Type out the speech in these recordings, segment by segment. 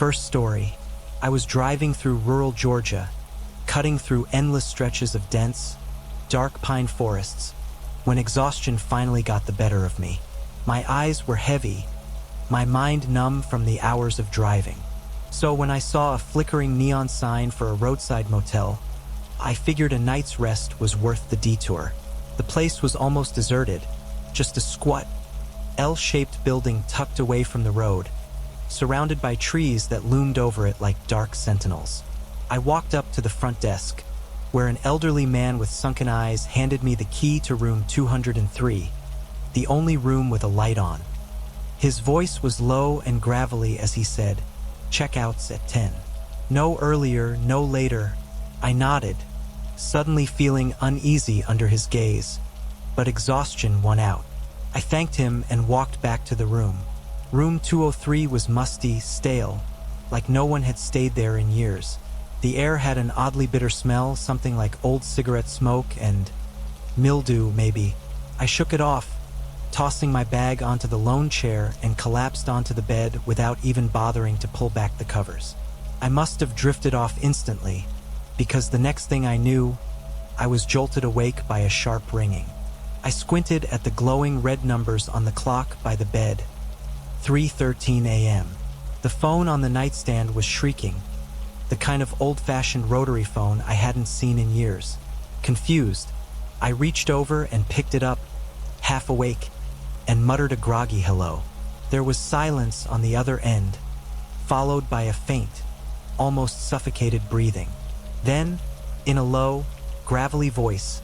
First story. I was driving through rural Georgia, cutting through endless stretches of dense, dark pine forests, when exhaustion finally got the better of me. My eyes were heavy, my mind numb from the hours of driving. So when I saw a flickering neon sign for a roadside motel, I figured a night's rest was worth the detour. The place was almost deserted, just a squat, L-shaped building tucked away from the road, surrounded by trees that loomed over it like dark sentinels. I walked up to the front desk, where an elderly man with sunken eyes handed me the key to room 203, the only room with a light on. His voice was low and gravelly as he said, "Checkouts at 10. No earlier, no later." I nodded, suddenly feeling uneasy under his gaze, but exhaustion won out. I thanked him and walked back to the room. Room 203 was musty, stale, like no one had stayed there in years. The air had an oddly bitter smell, something like old cigarette smoke and mildew, maybe. I shook it off, tossing my bag onto the lone chair and collapsed onto the bed without even bothering to pull back the covers. I must have drifted off instantly, because the next thing I knew, I was jolted awake by a sharp ringing. I squinted at the glowing red numbers on the clock by the bed. 3:13 a.m. The phone on the nightstand was shrieking, the kind of old-fashioned rotary phone I hadn't seen in years. Confused, I reached over and picked it up, half awake, and muttered a groggy hello. There was silence on the other end, followed by a faint, almost suffocated breathing. Then, in a low, gravelly voice,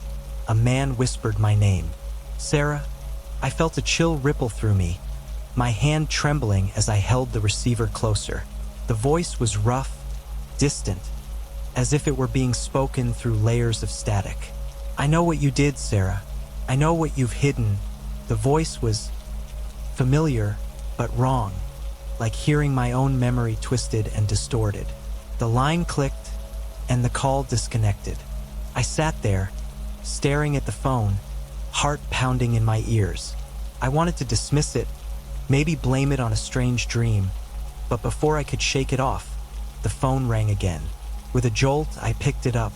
a man whispered my name. "Sarah." I felt a chill ripple through me, my hand trembling as I held the receiver closer. The voice was rough, distant, as if it were being spoken through layers of static. "I know what you did, Sarah. I know what you've hidden." The voice was familiar, but wrong, like hearing my own memory twisted and distorted. The line clicked, and the call disconnected. I sat there, staring at the phone, heart pounding in my ears. I wanted to dismiss it, maybe blame it on a strange dream, but before I could shake it off, the phone rang again. With a jolt, I picked it up,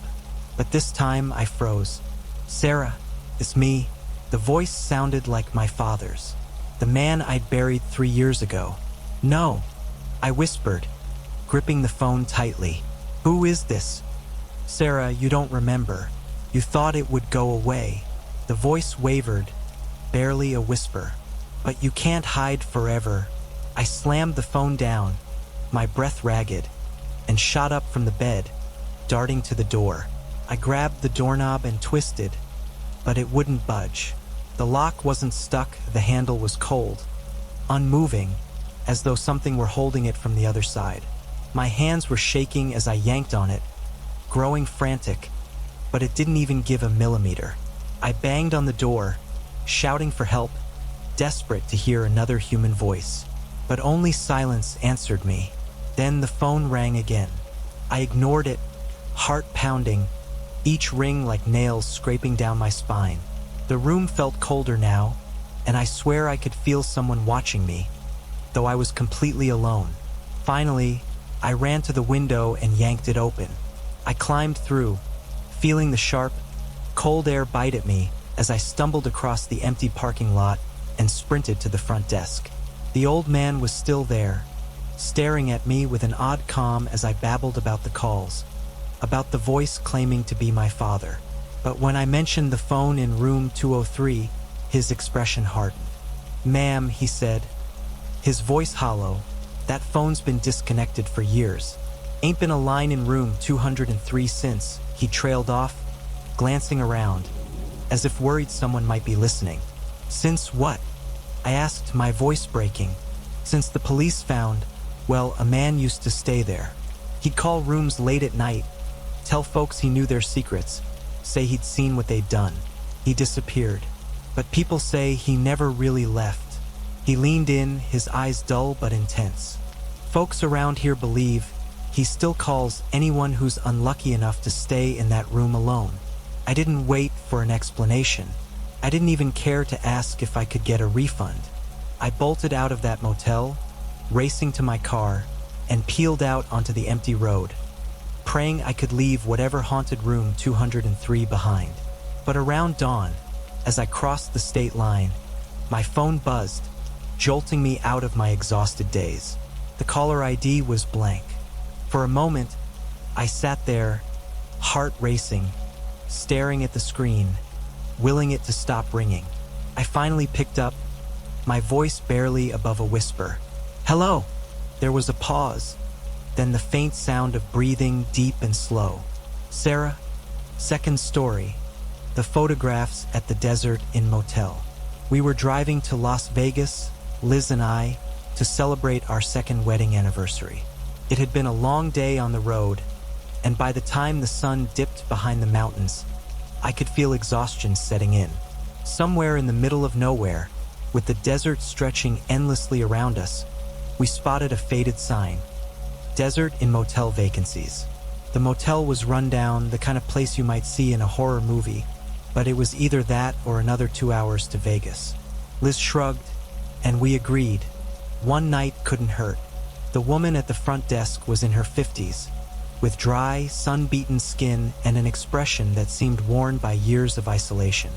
but this time I froze. "Sarah, it's me." The voice sounded like my father's, the man I'd buried 3 years ago. "No," I whispered, gripping the phone tightly. "Who is this?" "Sarah, you don't remember. You thought it would go away." The voice wavered, barely a whisper. "But you can't hide forever." I slammed the phone down, my breath ragged, and shot up from the bed, darting to the door. I grabbed the doorknob and twisted, but it wouldn't budge. The lock wasn't stuck, the handle was cold, unmoving, as though something were holding it from the other side. My hands were shaking as I yanked on it, growing frantic, but it didn't even give a millimeter. I banged on the door, shouting for help, desperate to hear another human voice. But only silence answered me. Then the phone rang again. I ignored it, heart pounding, each ring like nails scraping down my spine. The room felt colder now, and I swear I could feel someone watching me, though I was completely alone. Finally, I ran to the window and yanked it open. I climbed through, feeling the sharp, cold air bite at me as I stumbled across the empty parking lot and sprinted to the front desk. The old man was still there, staring at me with an odd calm as I babbled about the calls, about the voice claiming to be my father. But when I mentioned the phone in room 203, his expression hardened. "Ma'am," he said, his voice hollow, "that phone's been disconnected for years. Ain't been a line in room 203 since." He trailed off, glancing around, as if worried someone might be listening. "Since what?" I asked, my voice breaking. "Since the police found, well, a man used to stay there. He'd call rooms late at night, tell folks he knew their secrets, say he'd seen what they'd done. He disappeared. But people say he never really left." He leaned in, his eyes dull but intense. "Folks around here believe he still calls anyone who's unlucky enough to stay in that room alone." I didn't wait for an explanation. I didn't even care to ask if I could get a refund. I bolted out of that motel, racing to my car, and peeled out onto the empty road, praying I could leave whatever haunted room 203 behind. But around dawn, as I crossed the state line, my phone buzzed, jolting me out of my exhausted daze. The caller ID was blank. For a moment, I sat there, heart racing, staring at the screen, willing it to stop ringing. I finally picked up, my voice barely above a whisper. "Hello!" There was a pause, then the faint sound of breathing deep and slow. "Sarah, second story, the photographs at the desert inn motel." We were driving to Las Vegas, Liz and I, to celebrate our second wedding anniversary. It had been a long day on the road, and by the time the sun dipped behind the mountains, I could feel exhaustion setting in. Somewhere in the middle of nowhere, with the desert stretching endlessly around us, we spotted a faded sign. Desert inn motel vacancies. The motel was run down, the kind of place you might see in a horror movie, but it was either that or another 2 hours to Vegas. Liz shrugged, and we agreed. One night couldn't hurt. The woman at the front desk was in her 50s, with dry, sun-beaten skin and an expression that seemed worn by years of isolation.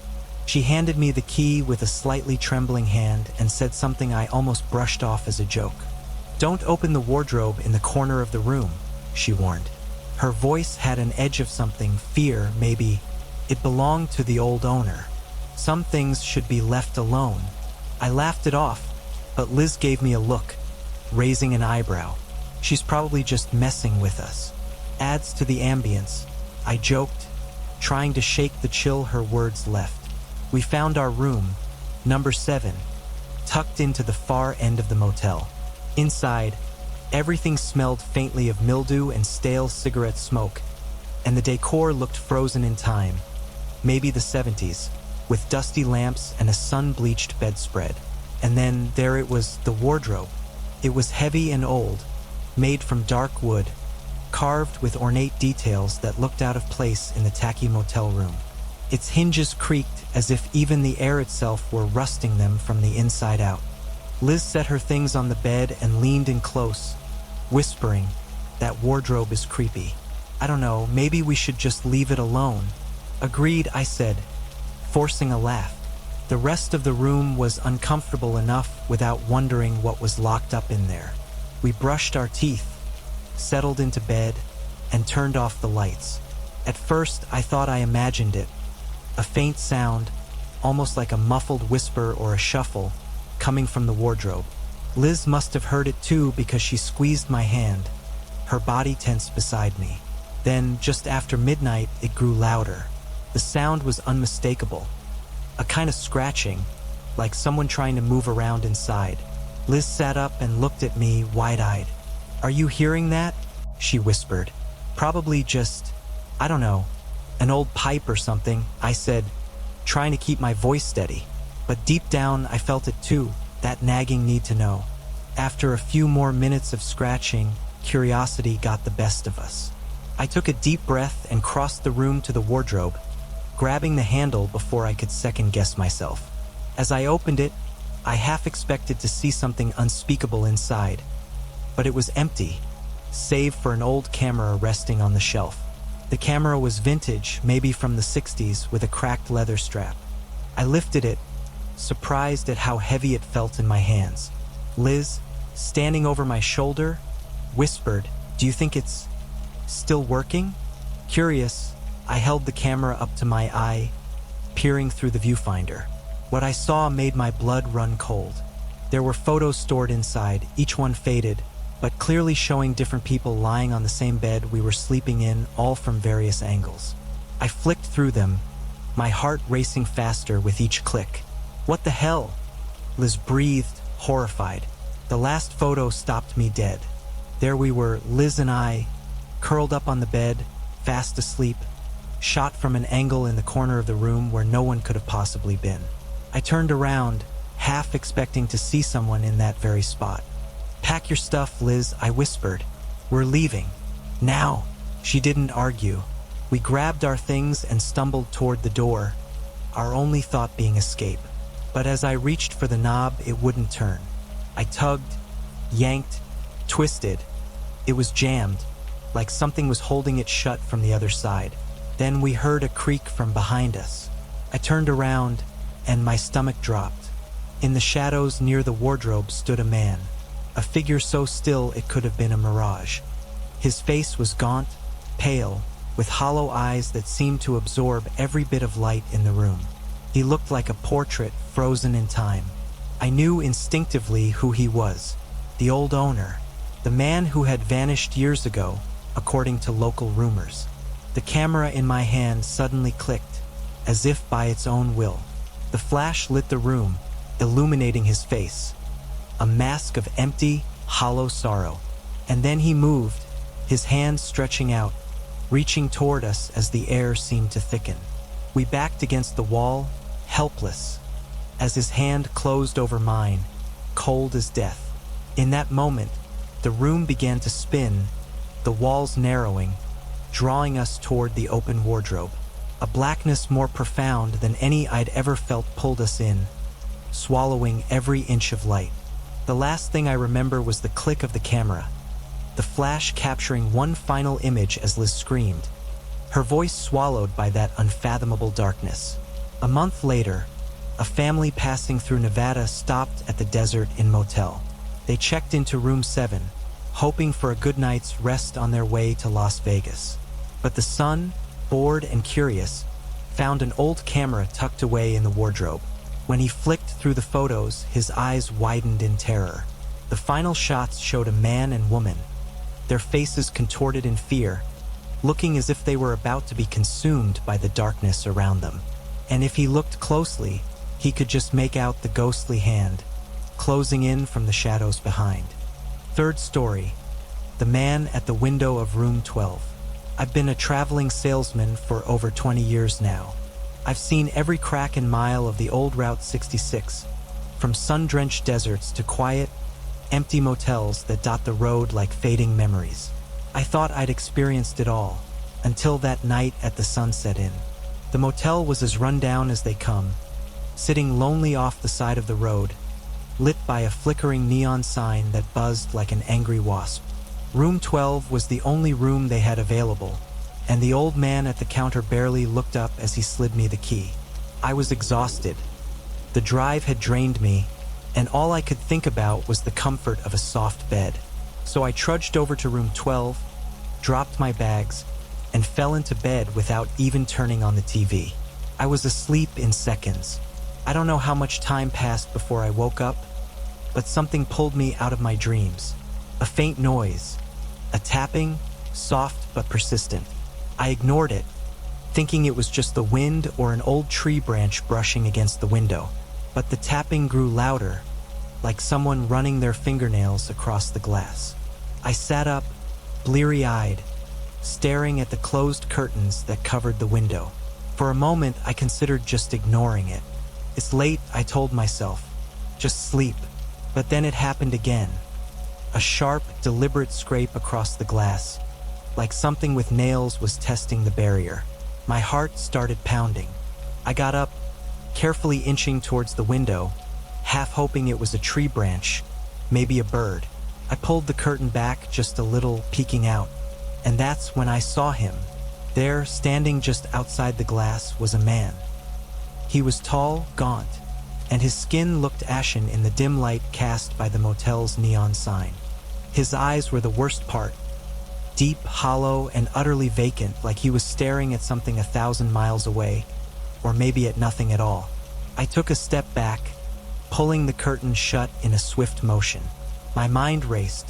She handed me the key with a slightly trembling hand and said something I almost brushed off as a joke. "Don't open the wardrobe in the corner of the room," she warned. Her voice had an edge of something, fear, maybe. It belonged to the old owner. Some things should be left alone. I laughed it off, but Liz gave me a look, raising an eyebrow. "She's probably just messing with us." "Adds to the ambience," I joked, trying to shake the chill her words left. We found our room, number 7, tucked into the far end of the motel. Inside, everything smelled faintly of mildew and stale cigarette smoke, and the decor looked frozen in time, maybe the 70s, with dusty lamps and a sun-bleached bedspread. And then there it was, the wardrobe. It was heavy and old, made from dark wood, carved with ornate details that looked out of place in the tacky motel room. Its hinges creaked as if even the air itself were rusting them from the inside out. Liz set her things on the bed and leaned in close, whispering, "That wardrobe is creepy. I don't know, maybe we should just leave it alone." "Agreed," I said, forcing a laugh. The rest of the room was uncomfortable enough without wondering what was locked up in there. We brushed our teeth, settled into bed, and turned off the lights. At first, I thought I imagined it. A faint sound, almost like a muffled whisper or a shuffle, coming from the wardrobe. Liz must have heard it too because she squeezed my hand, her body tense beside me. Then, just after midnight, it grew louder. The sound was unmistakable. A kind of scratching, like someone trying to move around inside. Liz sat up and looked at me wide-eyed. "Are you hearing that?" she whispered. "Probably just, I don't know, an old pipe or something," I said, trying to keep my voice steady. But deep down, I felt it too, that nagging need to know. After a few more minutes of scratching, curiosity got the best of us. I took a deep breath and crossed the room to the wardrobe, grabbing the handle before I could second-guess myself. As I opened it, I half expected to see something unspeakable inside, but it was empty, save for an old camera resting on the shelf. The camera was vintage, maybe from the 60s, with a cracked leather strap. I lifted it, surprised at how heavy it felt in my hands. Liz, standing over my shoulder, whispered, "Do you think it's still working?" Curious, I held the camera up to my eye, peering through the viewfinder. What I saw made my blood run cold. There were photos stored inside, each one faded, but clearly showing different people lying on the same bed we were sleeping in, all from various angles. I flicked through them, my heart racing faster with each click. "What the hell?" Liz breathed, horrified. The last photo stopped me dead. There we were, Liz and I, curled up on the bed, fast asleep, shot from an angle in the corner of the room where no one could have possibly been. I turned around, half expecting to see someone in that very spot. "Pack your stuff, Liz," I whispered. "We're leaving. Now." She didn't argue. We grabbed our things and stumbled toward the door, our only thought being escape. But as I reached for the knob, it wouldn't turn. I tugged, yanked, twisted, It was jammed, like something was holding it shut from the other side. Then we heard a creak from behind us. I turned around, and my stomach dropped. In the shadows near the wardrobe stood a man, a figure so still it could have been a mirage. His face was gaunt, pale, with hollow eyes that seemed to absorb every bit of light in the room. He looked like a portrait frozen in time. I knew instinctively who he was, the old owner, the man who had vanished years ago, according to local rumors. The camera in my hand suddenly clicked, as if by its own will. The flash lit the room, illuminating his face, a mask of empty, hollow sorrow. And then he moved, his hands stretching out, reaching toward us as the air seemed to thicken. We backed against the wall, helpless, as his hand closed over mine, cold as death. In that moment, the room began to spin, the walls narrowing, drawing us toward the open wardrobe. A blackness more profound than any I'd ever felt pulled us in, swallowing every inch of light. The last thing I remember was the click of the camera, the flash capturing one final image as Liz screamed, her voice swallowed by that unfathomable darkness. A month later, a family passing through Nevada stopped at the desert in Motel. They checked into room 7, hoping for a good night's rest on their way to Las Vegas. But the son, bored and curious, found an old camera tucked away in the wardrobe. When he flicked through the photos, his eyes widened in terror. The final shots showed a man and woman, their faces contorted in fear, looking as if they were about to be consumed by the darkness around them. And if he looked closely, he could just make out the ghostly hand, closing in from the shadows behind. Third story, the man at the window of room 12. I've been a traveling salesman for over 20 years now. I've seen every crack and mile of the old Route 66, from sun-drenched deserts to quiet, empty motels that dot the road like fading memories. I thought I'd experienced it all, until that night at the Sunset Inn. The motel was as run down as they come, sitting lonely off the side of the road, lit by a flickering neon sign that buzzed like an angry wasp. Room 12 was the only room they had available, and the old man at the counter barely looked up as he slid me the key. I was exhausted. The drive had drained me, and all I could think about was the comfort of a soft bed. So I trudged over to room 12, dropped my bags, and fell into bed without even turning on the TV. I was asleep in seconds. I don't know how much time passed before I woke up, but something pulled me out of my dreams. A faint noise, a tapping, soft but persistent. I ignored it, thinking it was just the wind or an old tree branch brushing against the window. But the tapping grew louder, like someone running their fingernails across the glass. I sat up, bleary-eyed, staring at the closed curtains that covered the window. For a moment, I considered just ignoring it. It's late, I told myself. Just sleep. But then it happened again. A sharp, deliberate scrape across the glass, like something with nails was testing the barrier. My heart started pounding. I got up, carefully inching towards the window, half hoping it was a tree branch, maybe a bird. I pulled the curtain back just a little, peeking out, and that's when I saw him. There, standing just outside the glass, was a man. He was tall, gaunt, and his skin looked ashen in the dim light cast by the motel's neon sign. His eyes were the worst part, deep, hollow, and utterly vacant, like he was staring at something 1,000 miles away, or maybe at nothing at all. I took a step back, pulling the curtain shut in a swift motion. My mind raced.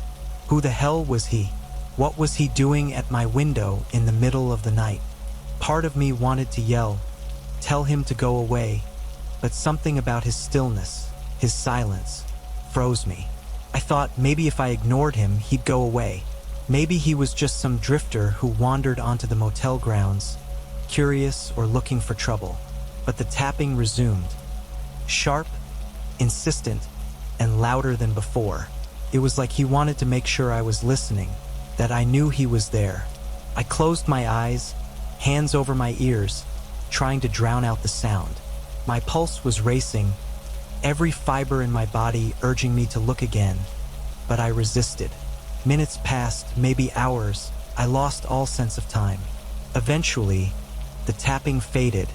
Who the hell was he? What was he doing at my window in the middle of the night? Part of me wanted to yell, tell him to go away, but something about his stillness, his silence, froze me. I thought maybe if I ignored him, he'd go away. Maybe he was just some drifter who wandered onto the motel grounds, curious or looking for trouble. But the tapping resumed, sharp, insistent, and louder than before. It was like he wanted to make sure I was listening, that I knew he was there. I closed my eyes, hands over my ears, trying to drown out the sound. My pulse was racing, every fiber in my body urging me to look again, but I resisted. Minutes passed, maybe hours. I lost all sense of time. Eventually, the tapping faded,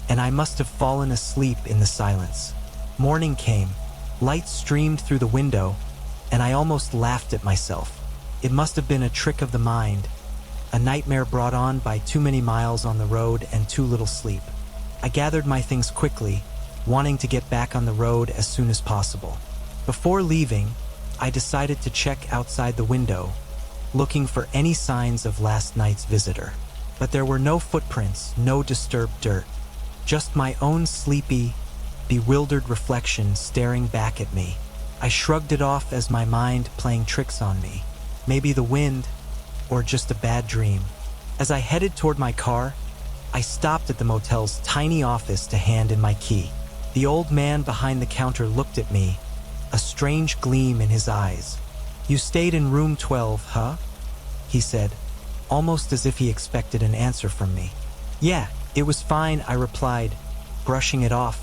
and I must have fallen asleep in the silence. Morning came. Light streamed through the window, and I almost laughed at myself. It must have been a trick of the mind, a nightmare brought on by too many miles on the road and too little sleep. I gathered my things quickly, wanting to get back on the road as soon as possible. Before leaving, I decided to check outside the window, looking for any signs of last night's visitor. But there were no footprints, no disturbed dirt, just my own sleepy, bewildered reflection staring back at me. I shrugged it off as my mind playing tricks on me. Maybe the wind, or just a bad dream. As I headed toward my car, I stopped at the motel's tiny office to hand in my key. The old man behind the counter looked at me, a strange gleam in his eyes. "You stayed in room 12, huh?" he said, almost as if he expected an answer from me. "Yeah, it was fine," I replied, brushing it off,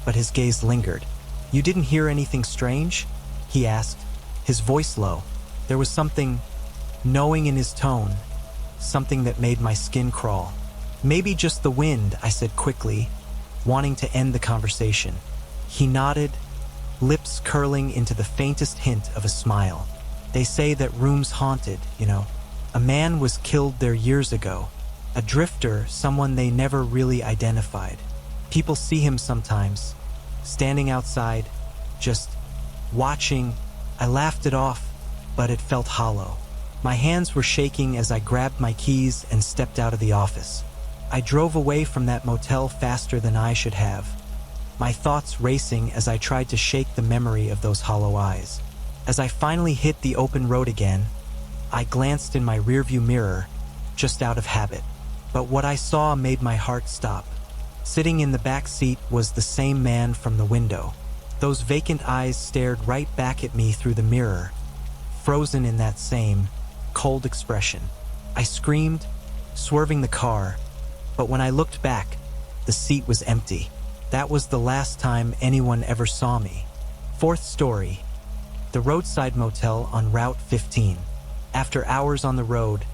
but his gaze lingered. "You didn't hear anything strange?" he asked, his voice low. There was something knowing in his tone, something that made my skin crawl. "Maybe just the wind," I said quickly, wanting to end the conversation. He nodded, lips curling into the faintest hint of a smile. "They say that room's haunted, you know. A man was killed there years ago. A drifter, someone they never really identified. People see him sometimes, standing outside, just watching." I laughed it off, but it felt hollow. My hands were shaking as I grabbed my keys and stepped out of the office. I drove away from that motel faster than I should have, my thoughts racing as I tried to shake the memory of those hollow eyes. As I finally hit the open road again, I glanced in my rearview mirror, just out of habit. But what I saw made my heart stop. Sitting in the back seat was the same man from the window. Those vacant eyes stared right back at me through the mirror, frozen in that same cold expression. I screamed, swerving the car, but when I looked back, the seat was empty. That was the last time anyone ever saw me. Fourth story, the roadside motel on Route 15. After hours on the road,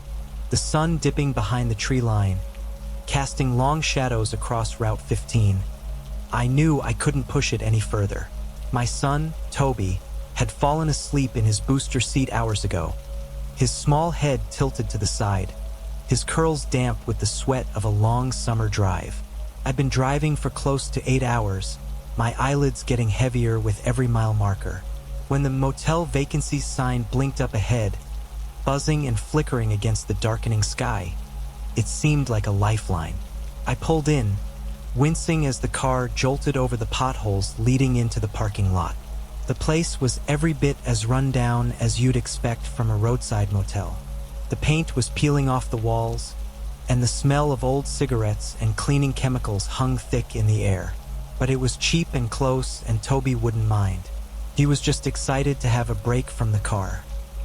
the sun dipping behind the tree line, casting long shadows across Route 15, I knew I couldn't push it any further. My son, Toby, had fallen asleep in his booster seat hours ago, his small head tilted to the side, his curls damp with the sweat of a long summer drive. I'd been driving for close to 8 hours, my eyelids getting heavier with every mile marker. When the motel vacancy sign blinked up ahead, buzzing and flickering against the darkening sky, it seemed like a lifeline. I pulled in, wincing as the car jolted over the potholes leading into the parking lot. The place was every bit as run down as you'd expect from a roadside motel. The paint was peeling off the walls, and the smell of old cigarettes and cleaning chemicals hung thick in the air. But it was cheap and close, and Toby wouldn't mind. He was just excited to have a break from the car.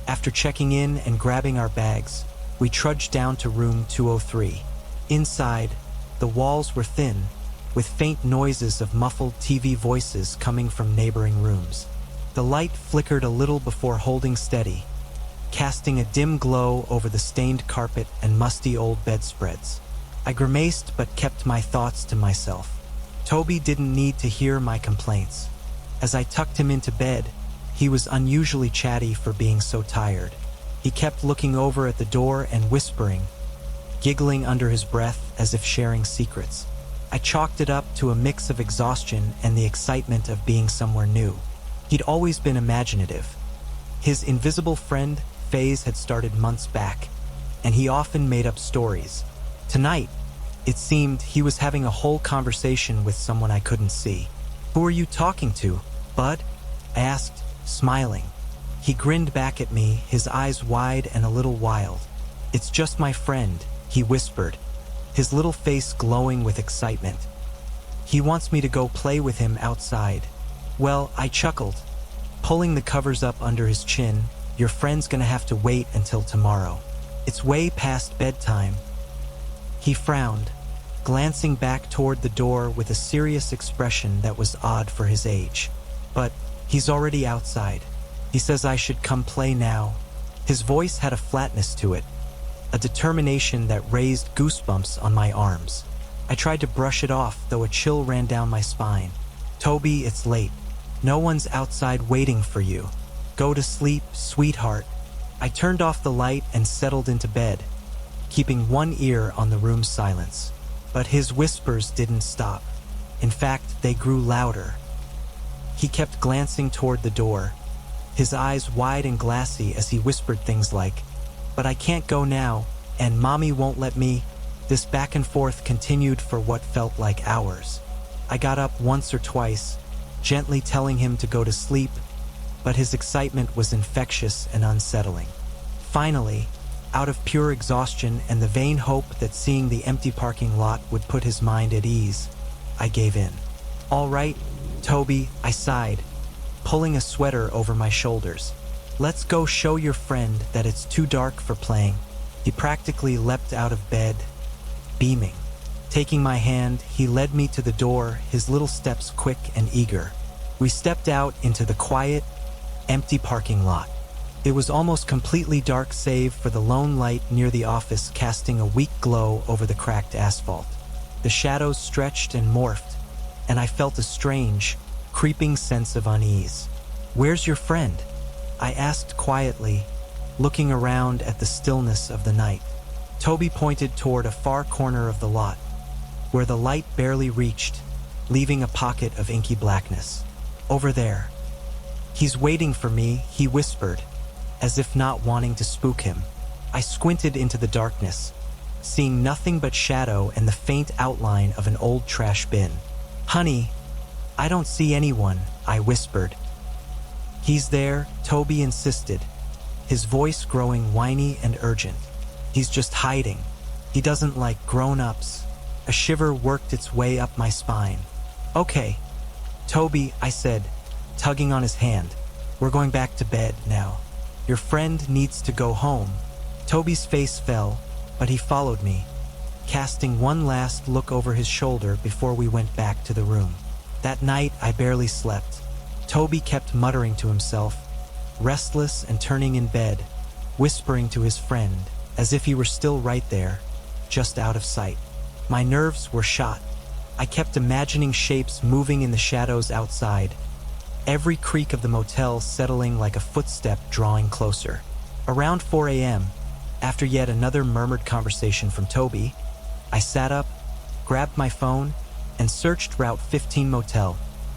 After checking in and grabbing our bags, we trudged down to room 203. Inside, the walls were thin, with faint noises of muffled TV voices coming from neighboring rooms. The light flickered a little before holding steady, casting a dim glow over the stained carpet and musty old bedspreads. I grimaced but kept my thoughts to myself. Toby didn't need to hear my complaints. As I tucked him into bed, he was unusually chatty for being so tired. He kept looking over at the door and whispering, giggling under his breath as if sharing secrets. I chalked it up to a mix of exhaustion and the excitement of being somewhere new. He'd always been imaginative. His invisible friend, Faze, had started months back, and he often made up stories. Tonight, it seemed he was having a whole conversation with someone I couldn't see. "Who are you talking to, bud?" I asked, smiling. He grinned back at me, his eyes wide and a little wild. "It's just my friend," he whispered, his little face glowing with excitement. "He wants me to go play with him outside." "Well," I chuckled, pulling the covers up under his chin, "your friend's gonna have to wait until tomorrow. It's way past bedtime." He frowned, glancing back toward the door with a serious expression that was odd for his age. "But he's already outside. He says I should come play now." His voice had a flatness to it, a determination that raised goosebumps on my arms. I tried to brush it off, though a chill ran down my spine. "Toby, it's late. No one's outside waiting for you. Go to sleep, sweetheart." I turned off the light and settled into bed, keeping one ear on the room's silence. But his whispers didn't stop. In fact, they grew louder. He kept glancing toward the door, his eyes wide and glassy as he whispered things like, "But I can't go now, and Mommy won't let me." This back and forth continued for what felt like hours. I got up once or twice, gently telling him to go to sleep, but his excitement was infectious and unsettling. Finally, out of pure exhaustion and the vain hope that seeing the empty parking lot would put his mind at ease, I gave in. "All right, Toby," I sighed, pulling a sweater over my shoulders. "Let's go show your friend that it's too dark for playing." He practically leapt out of bed, beaming. Taking my hand, he led me to the door, his little steps quick and eager. We stepped out into the quiet, empty parking lot. It was almost completely dark save for the lone light near the office casting a weak glow over the cracked asphalt. The shadows stretched and morphed, and I felt a strange, creeping sense of unease. "Where's your friend?" I asked quietly, looking around at the stillness of the night. Toby pointed toward a far corner of the lot, where the light barely reached, leaving a pocket of inky blackness. "Over there." "He's waiting for me," he whispered, as if not wanting to spook him. I squinted into the darkness, seeing nothing but shadow and the faint outline of an old trash bin. "Honey, I don't see anyone," I whispered. "He's there," Toby insisted, his voice growing whiny and urgent. "He's just hiding. He doesn't like grown-ups." A shiver worked its way up my spine. "Okay, Toby," I said, tugging on his hand. "We're going back to bed now. Your friend needs to go home." Toby's face fell, but he followed me, casting one last look over his shoulder before we went back to the room. That night, I barely slept. Toby kept muttering to himself, restless and turning in bed, whispering to his friend, as if he were still right there, just out of sight. My nerves were shot. I kept imagining shapes moving in the shadows outside, every creak of the motel settling like a footstep drawing closer. Around 4 a.m., after yet another murmured conversation from Toby, I sat up, grabbed my phone, and searched Route 15 Motel,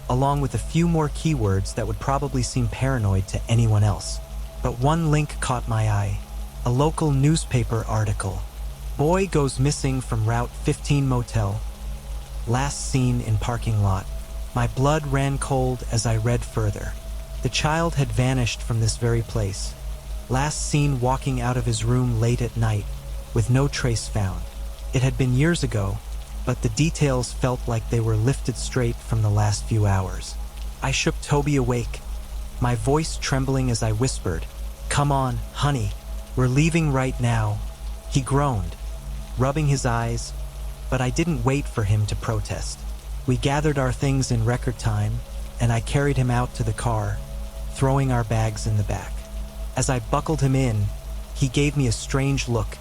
along with a few more keywords that would probably seem paranoid to anyone else. But one link caught my eye. A local newspaper article. "Boy goes missing from Route 15 Motel. Last seen in parking lot." My blood ran cold as I read further. The child had vanished from this very place. Last seen walking out of his room late at night, with no trace found. It had been years ago, but the details felt like they were lifted straight from the last few hours. I shook Toby awake, my voice trembling as I whispered, "Come on, honey. We're leaving right now." He groaned, rubbing his eyes, but I didn't wait for him to protest. We gathered our things in record time, and I carried him out to the car, throwing our bags in the back. As I buckled him in, he gave me a strange look,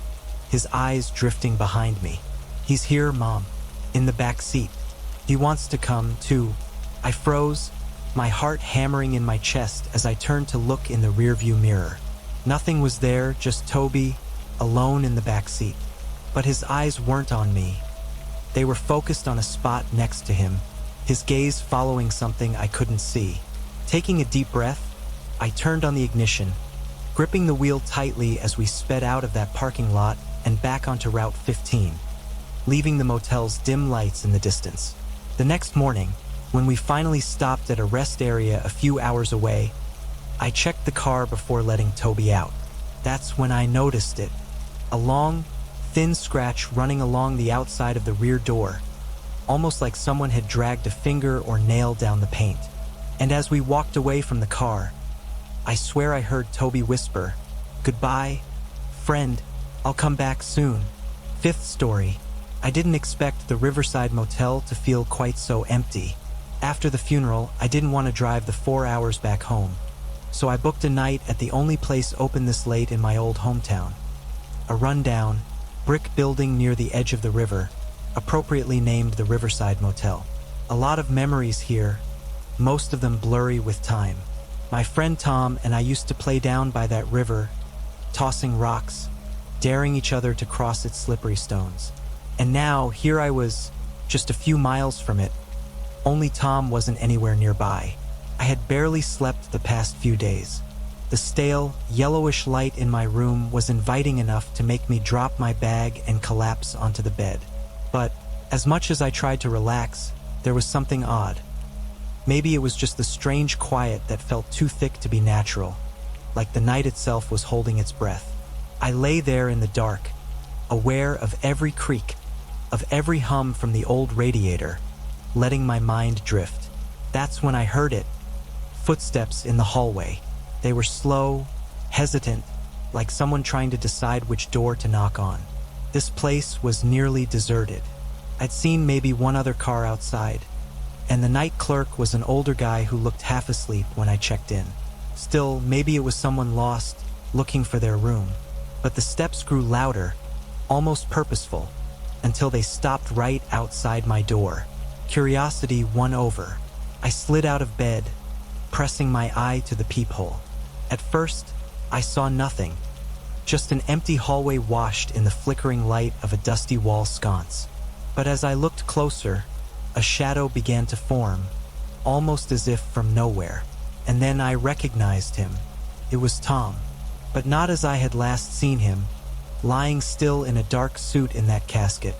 his eyes drifting behind me. "He's here, Mom, in the back seat. He wants to come, too." I froze, my heart hammering in my chest as I turned to look in the rearview mirror. Nothing was there, just Toby, alone in the back seat. But his eyes weren't on me. They were focused on a spot next to him, his gaze following something I couldn't see. Taking a deep breath, I turned on the ignition, gripping the wheel tightly as we sped out of that parking lot and back onto Route 15, leaving the motel's dim lights in the distance. The next morning, when we finally stopped at a rest area a few hours away, I checked the car before letting Toby out. That's when I noticed it. A long, thin scratch running along the outside of the rear door, almost like someone had dragged a finger or nail down the paint. And as we walked away from the car, I swear I heard Toby whisper, "Goodbye, friend, I'll come back soon." Fifth story. I didn't expect the Riverside Motel to feel quite so empty. After the funeral, I didn't want to drive the 4 hours back home. So I booked a night at the only place open this late in my old hometown. A rundown, brick building near the edge of the river, appropriately named the Riverside Motel. A lot of memories here, most of them blurry with time. My friend Tom and I used to play down by that river, tossing rocks, daring each other to cross its slippery stones. And now, here I was, just a few miles from it. Only Tom wasn't anywhere nearby. I had barely slept the past few days. The stale, yellowish light in my room was inviting enough to make me drop my bag and collapse onto the bed. But, as much as I tried to relax, there was something odd. Maybe it was just the strange quiet that felt too thick to be natural, like the night itself was holding its breath. I lay there in the dark, aware of every creak, of every hum from the old radiator, letting my mind drift. That's when I heard it. Footsteps in the hallway. They were slow, hesitant, like someone trying to decide which door to knock on. This place was nearly deserted. I'd seen maybe one other car outside, and the night clerk was an older guy who looked half asleep when I checked in. Still, maybe it was someone lost, looking for their room. But the steps grew louder, almost purposeful, until they stopped right outside my door. Curiosity won over. I slid out of bed, pressing my eye to the peephole. At first, I saw nothing, just an empty hallway washed in the flickering light of a dusty wall sconce. But as I looked closer, a shadow began to form, almost as if from nowhere. And then I recognized him. It was Tom, but not as I had last seen him, lying still in a dark suit in that casket,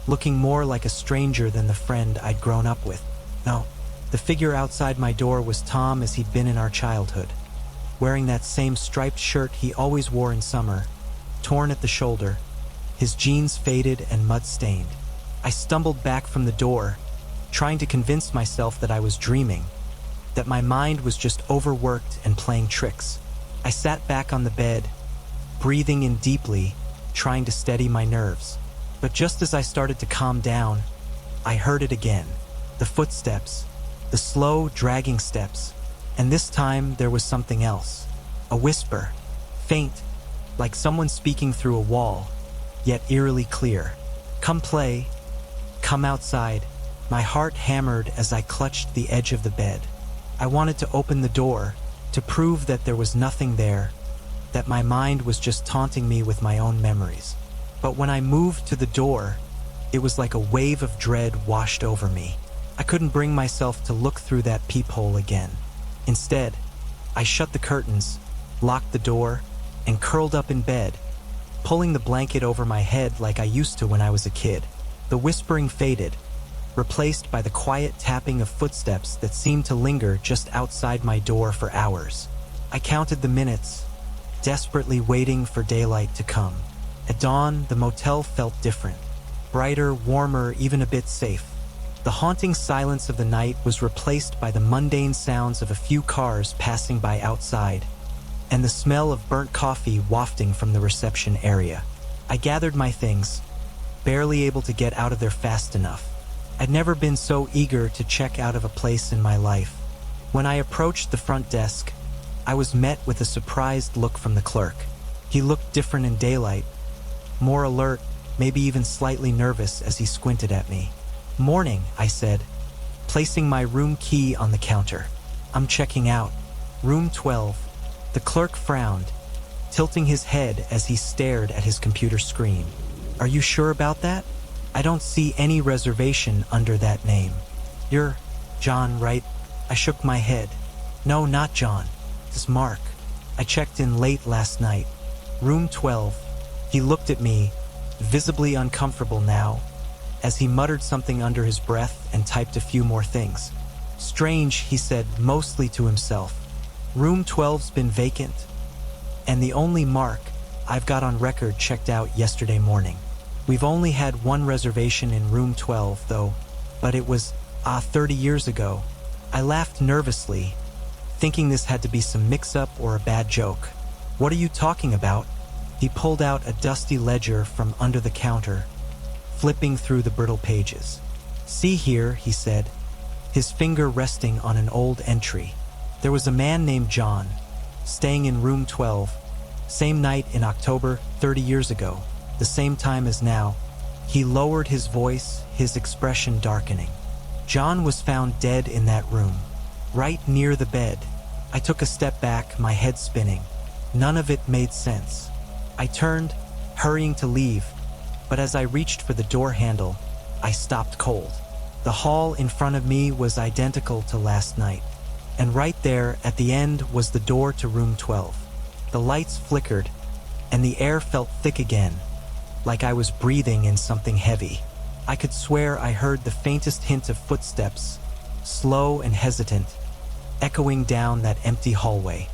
looking more like a stranger than the friend I'd grown up with. No, the figure outside my door was Tom as he'd been in our childhood, wearing that same striped shirt he always wore in summer, torn at the shoulder, his jeans faded and mud-stained. I stumbled back from the door, trying to convince myself that I was dreaming, that my mind was just overworked and playing tricks. I sat back on the bed, breathing in deeply, trying to steady my nerves. But just as I started to calm down, I heard it again. The footsteps, the slow, dragging steps. And this time there was something else. A whisper, faint, like someone speaking through a wall, yet eerily clear. Come play, come outside. My heart hammered as I clutched the edge of the bed. I wanted to open the door, to prove that there was nothing there, that my mind was just taunting me with my own memories. But when I moved to the door, it was like a wave of dread washed over me. I couldn't bring myself to look through that peephole again. Instead, I shut the curtains, locked the door, and curled up in bed, pulling the blanket over my head like I used to when I was a kid. The whispering faded, replaced by the quiet tapping of footsteps that seemed to linger just outside my door for hours. I counted the minutes, desperately waiting for daylight to come. At dawn, the motel felt different. Brighter, warmer, even a bit safe. The haunting silence of the night was replaced by the mundane sounds of a few cars passing by outside, and the smell of burnt coffee wafting from the reception area. I gathered my things, barely able to get out of there fast enough. I'd never been so eager to check out of a place in my life. When I approached the front desk, I was met with a surprised look from the clerk. He looked different in daylight, more alert, maybe even slightly nervous as he squinted at me. "Morning," I said, placing my room key on the counter. "I'm checking out. Room 12. The clerk frowned, tilting his head as he stared at his computer screen. "Are you sure about that? I don't see any reservation under that name." "You're John, right?" I shook my head. "No, not John. It's Mark. I checked in late last night. Room 12. He looked at me, visibly uncomfortable now, as he muttered something under his breath and typed a few more things. "Strange," he said, mostly to himself. "Room 12's been vacant, and the only Mark I've got on record checked out yesterday morning. We've only had one reservation in room 12, though, but it was, 30 years ago." I laughed nervously, thinking this had to be some mix-up or a bad joke. "What are you talking about?" He pulled out a dusty ledger from under the counter, flipping through the brittle pages. "See here," he said, his finger resting on an old entry. "There was a man named John, staying in room 12. Same night in October, 30 years ago, the same time as now. He lowered his voice, his expression darkening. John was found dead in that room, right near the bed. I took a step back, my head spinning. None of it made sense. I turned, hurrying to leave, but as I reached for the door handle, I stopped cold. The hall in front of me was identical to last night, and right there at the end was the door to room 12. The lights flickered, and the air felt thick again, like I was breathing in something heavy. I could swear I heard the faintest hint of footsteps, slow and hesitant, echoing down that empty hallway.